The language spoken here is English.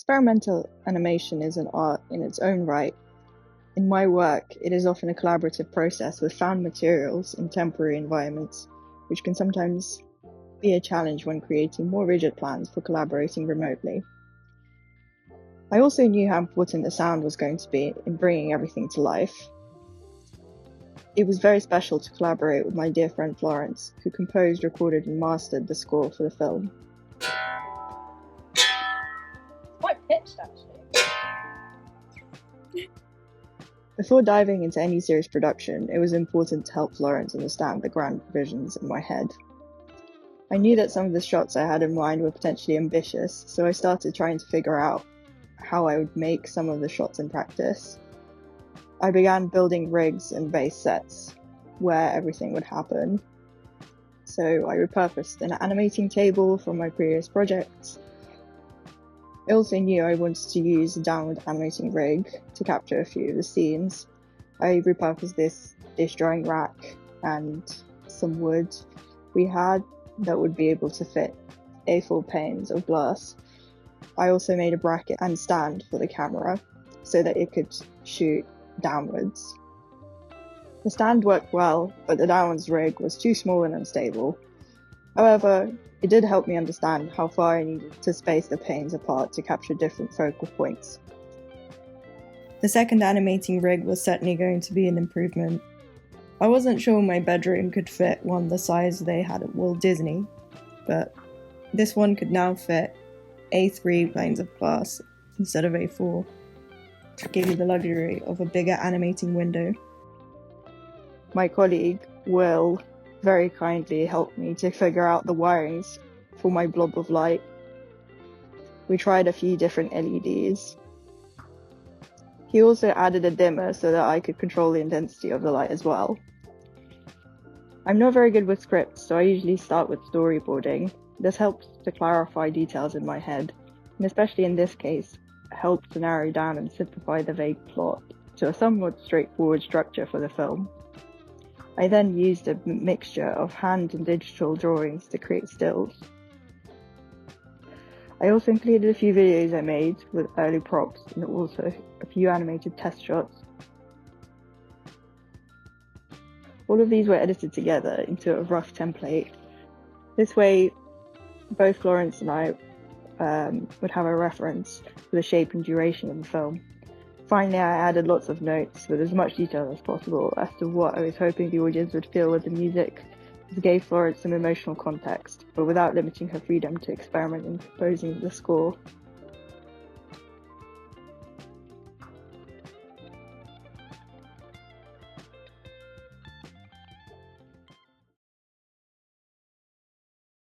Experimental animation is an art in its own right. In my work, it is often a collaborative process with found materials in temporary environments, which can sometimes be a challenge when creating more rigid plans for collaborating remotely. I also knew how important the sound was going to be in bringing everything to life. It was very special to collaborate with my dear friend Florence, who composed, recorded, and mastered the score for the film. Quite pitched, actually. Before diving into any serious production, it was important to help Florence understand the grand visions in my head. I knew that some of the shots I had in mind were potentially ambitious, so I started trying to figure out how I would make some of the shots in practice. I began building rigs and base sets where everything would happen. So I repurposed an animating table from my previous projects. I also knew I wanted to use a downward animating rig to capture a few of the scenes. I repurposed this dish drying rack and some wood we had that would be able to fit A4 panes of glass. I also made a bracket and stand for the camera so that it could shoot downwards. The stand worked well, but the downwards rig was too small and unstable. However, it did help me understand how far I needed to space the panes apart to capture different focal points. The second animating rig was certainly going to be an improvement. I wasn't sure my bedroom could fit one the size they had at Walt Disney, but this one could now fit A3 planes of glass instead of A4. It gave me the luxury of a bigger animating window. My colleague, Will, very kindly helped me to figure out the wirings for my blob of light. We tried a few different LEDs. He also added a dimmer so that I could control the intensity of the light as well. I'm not very good with scripts, so I usually start with storyboarding. This helps to clarify details in my head, and especially in this case, helps to narrow down and simplify the vague plot to a somewhat straightforward structure for the film. I then used a mixture of hand and digital drawings to create stills. I also included a few videos I made with early props and also a few animated test shots. All of these were edited together into a rough template. This way, both Florence and I would have a reference for the shape and duration of the film. Finally, I added lots of notes with as much detail as possible as to what I was hoping the audience would feel with the music. This gave Florence some emotional context, but without limiting her freedom to experiment in composing the score.